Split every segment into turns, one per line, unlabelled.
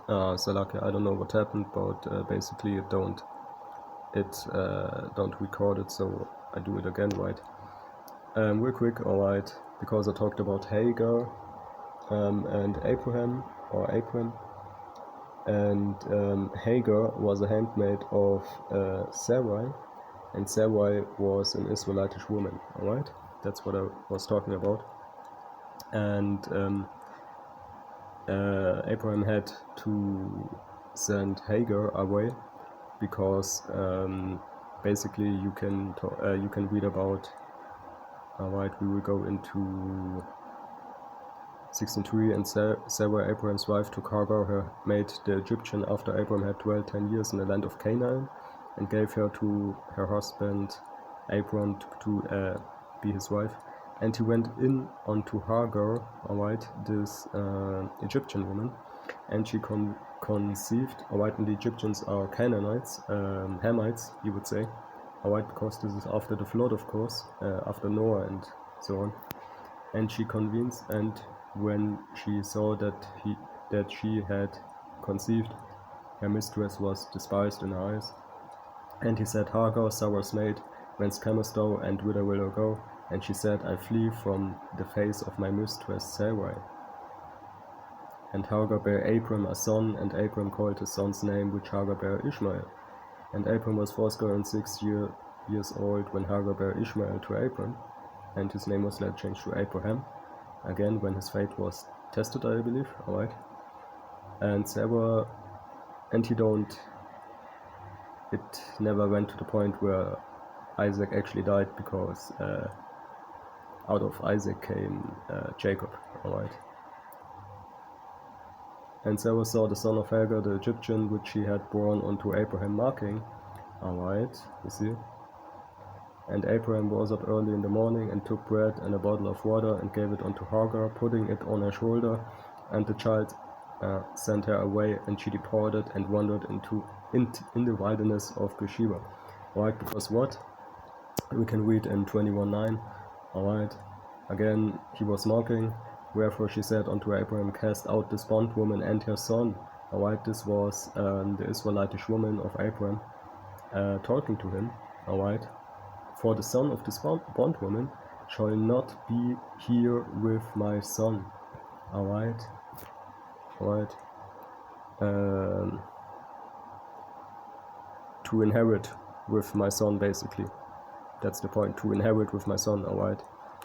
So lucky, I don't know what happened, but basically it don't record it, so I do it again, right? Real quick, alright, because I talked about Hagar and Abraham, and Hagar was a handmaid of Sarai, and Sarai was an Israelitish woman, alright? That's what I was talking about. And Abraham had to send Hagar away because basically you can read about. Alright, we will go into 16:3, and Sarah, Abraham's wife, took Hagar, her maid, the Egyptian, after Abraham had dwelt 10 years in the land of Canaan, and gave her to her husband Abram to be his wife. And he went in unto Hagar, alright, this Egyptian woman, and she conceived, alright, and the Egyptians are Canaanites, Hamites, you would say, alright, because this is after the flood, of course, after Noah and so on. And she conceived, and when she saw that she had conceived, her mistress was despised in her eyes. And he said, Hagar, Sarah's maid, whence comest thou, and whither wilt thou go? And she said, I flee from the face of my mistress Sarai. And Hagar bare Abram a son, and Abram called his son's name, which Hagar bare Ishmael. And Abram was 86 years old when Hagar bare Ishmael to Abram, and his name was later changed to Abraham, again when his faith was tested, I believe, alright. And Sarah, and it never went to the point where Isaac actually died, because out of Isaac came Jacob, alright. And Sarah saw the son of Hagar, the Egyptian, which she had born unto Abraham, marking, alright, you see. And Abraham rose up early in the morning, and took bread and a bottle of water, and gave it unto Hagar, putting it on her shoulder. And the child sent her away, and she departed and wandered in the wilderness of Beersheba. Alright, because what? We can read in 21:9. Alright, again he was mocking. Wherefore she said unto Abraham, Cast out this bondwoman and her son. Alright, this was the Israelitish woman of Abraham talking to him. Alright, for the son of this bondwoman shall not be here with my son. Alright, alright. To inherit with my son, basically. That's the point, to inherit with my son, alright.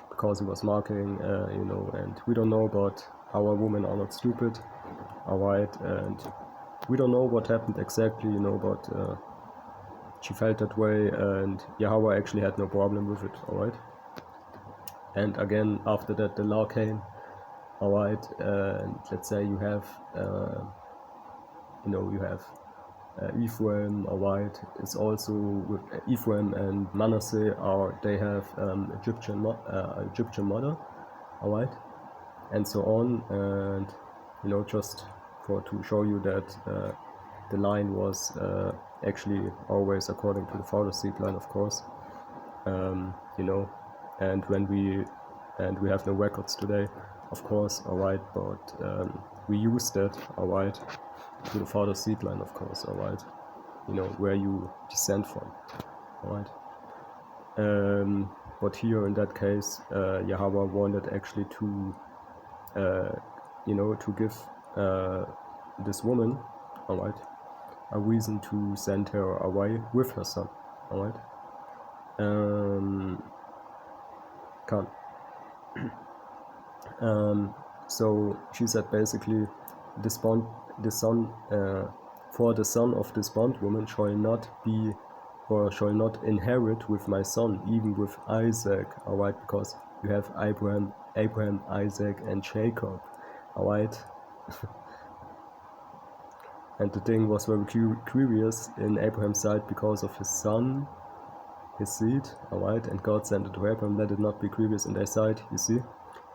Because he was marking, and we don't know, but our women are not stupid, alright, and we don't know what happened exactly, but she felt that way, and Yahweh actually had no problem with it, alright. And again, after that, the law came, alright, and let's say you have, Ephraim, alright, is also with Ephraim and Manasseh they have Egyptian mother, alright, and so on, and just to show you that the line was actually always according to the father's seed line, of course, and we have no records today, of course, alright, but we use that, alright, to the father's seed line, of course, alright, where you descend from, alright. But here in that case, Yahweh wanted actually to give this woman, alright, a reason to send her away with her son, alright. So she said basically, for the son of this bondwoman shall not be, or shall not inherit with my son, even with Isaac, alright, because you have Abraham, Isaac, and Jacob, alright. And the thing was very curious in Abraham's sight because of his son, his seed, alright, and God sent it to Abraham, let it not be grievous in thy sight, you see.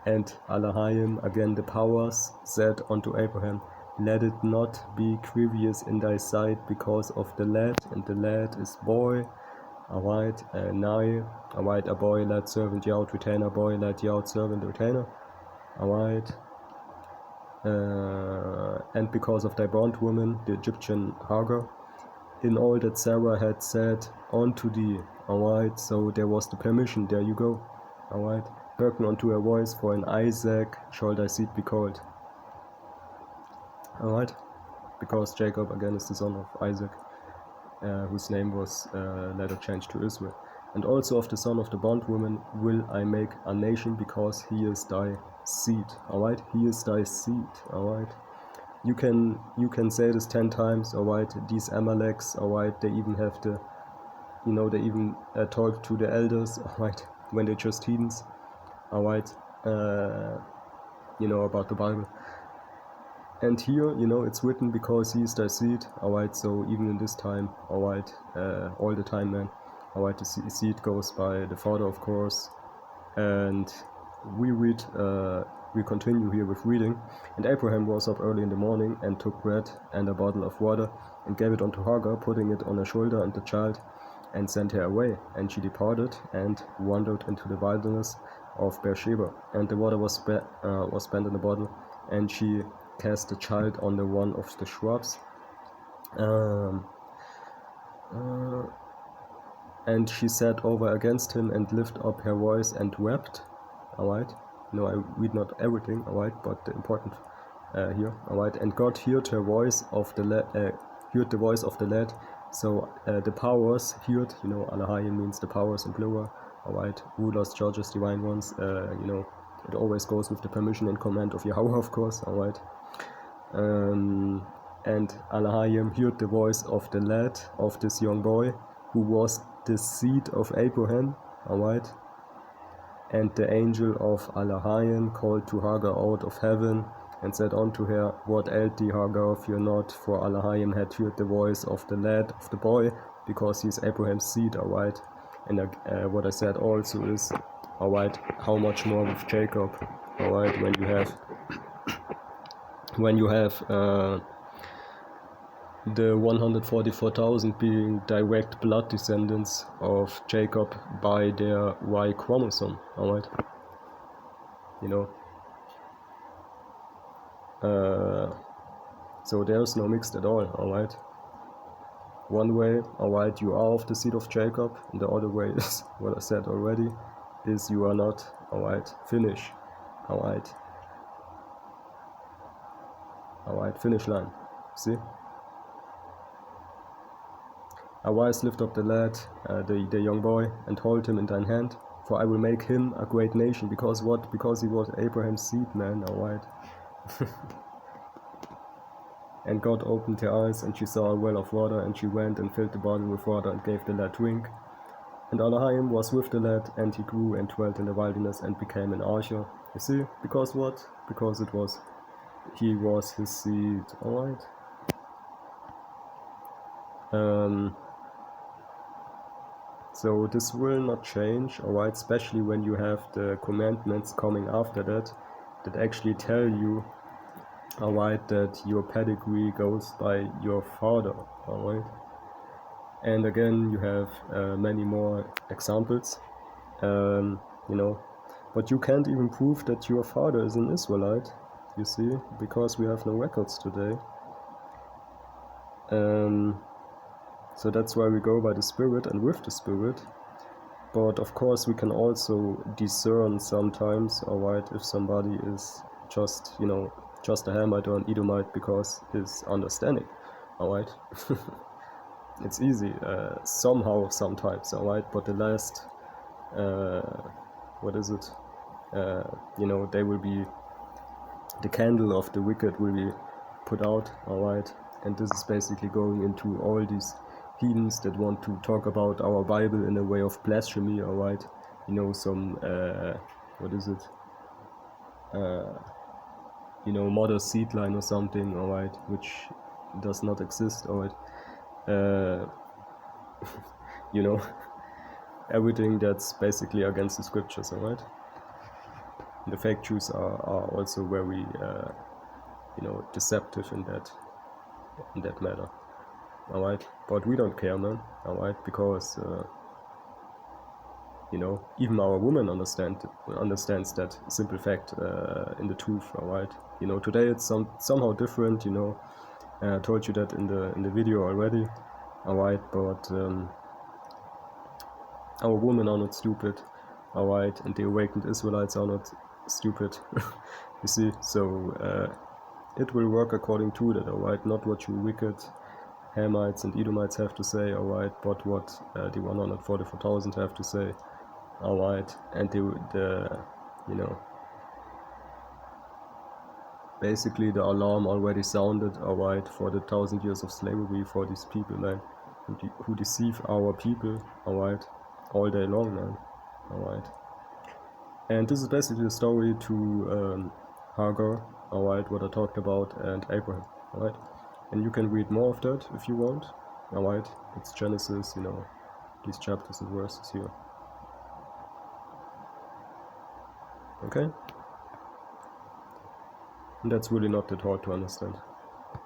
And Elohim, again the powers, said unto Abraham, let it not be grievous in thy sight because of the lad, and the lad is boy, alright, nigh, alright, a boy lad servant yaut retainer, boy lad yaut servant retainer, alright, and because of their bondwoman, the Egyptian Hagar, in all that Sarah had said unto thee. Alright, so there was the permission, there you go. Alright, hearken unto her voice, for in Isaac shall thy seed be called. Alright, because Jacob again is the son of Isaac, whose name was later changed to Israel. And also of the son of the bondwoman will I make a nation, because he is thy seed. Alright, he is thy seed. Alright, you can say this 10 times. Alright, these Amaleks. Alright, they even have the, they even talk to the elders. Alright, when they're just heathens. Alright, about the Bible. And here, it's written, because he is thy seed. Alright, so even in this time, alright, all the time, man. Alright, the seed goes by the father, of course. And we continue here with reading. And Abraham rose up early in the morning, and took bread and a bottle of water, and gave it unto Hagar, putting it on her shoulder and the child, and sent her away. And she departed, and wandered into the wilderness of Beersheba. And the water was spent in the bottle, and she cast the child on the one of the shrubs. And she sat over against him, and lifted up her voice, and wept. Alright, I read not everything, alright, but the important here, alright. And God heard her voice of the lad, so the powers heard, Alahayim means the powers in plural, alright, rulers, judges, divine ones, it always goes with the permission and command of Yahweh, of course, alright. And Alahayim heard the voice of the lad, of this young boy, who was the seed of Abraham, alright. And the angel of Alahayim called to Hagar out of heaven, and said unto her, What ailed thee, Hagar? Fear not, for Alahayim had heard the voice of the lad, of the boy, because he is Abraham's seed, alright. And what I said also is, alright, how much more with Jacob, alright, when you have the 144,000 being direct blood descendants of Jacob by their Y chromosome, alright? So there's no mixed at all, alright? One way, alright, you are of the seed of Jacob, and the other way is, what I said already, is you are not, alright? Finish, alright? Alright, finish line, see? Arise, lift up the lad, the young boy, and hold him in thine hand, for I will make him a great nation. Because what? Because he was Abraham's seed, man, alright. And God opened her eyes, and she saw a well of water, and she went and filled the bottle with water, and gave the lad drink. And Alahayim was with the lad, and he grew and dwelt in the wilderness, and became an archer. You see? Because what? Because he was his seed, alright. So this will not change, alright, especially when you have the commandments coming after that actually tell you, alright, that your pedigree goes by your father, alright. And again, you have many more examples, but you can't even prove that your father is an Israelite, you see, because we have no records today. So that's why we go by the Spirit and with the Spirit. But of course we can also discern sometimes, alright, if somebody is just a Hamite or an Edomite because his understanding, alright. It's easy, somehow, sometimes, alright, but the last, they will be, the candle of the wicked will be put out, alright, and this is basically going into all these heathens that want to talk about our Bible in a way of blasphemy, alright, some, mother seed line or something, alright, which does not exist, alright, everything that's basically against the scriptures, alright. The fake Jews are also very, deceptive in that matter. Alright, but we don't care, man, alright, because you know, even our woman understands that simple fact in the truth, alright? You know, today it's somehow different, you know. I told you that in the video already, alright, but our women are not stupid, alright, and the awakened Israelites are not stupid, you see, so it will work according to that, alright, not what you wicked Hamites and Edomites have to say, alright, but what the 144,000 have to say, alright, and the you know, basically the alarm already sounded, alright, for the 1,000 years of slavery for these people, man, who deceive our people, alright, all day long, man, alright. And this is basically the story to Hagar, alright, what I talked about, and Abraham, alright. And you can read more of that if you want, alright. It's Genesis, you know, these chapters and verses here. Okay? And that's really not that hard to understand.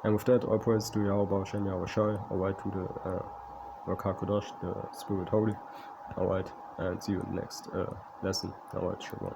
And with that, all praise to Yahweh Hashem Yahweh Shai, alright, to the Rakha Kodosh, the Spirit Holy, alright, and see you in the next lesson, alright, Shalom.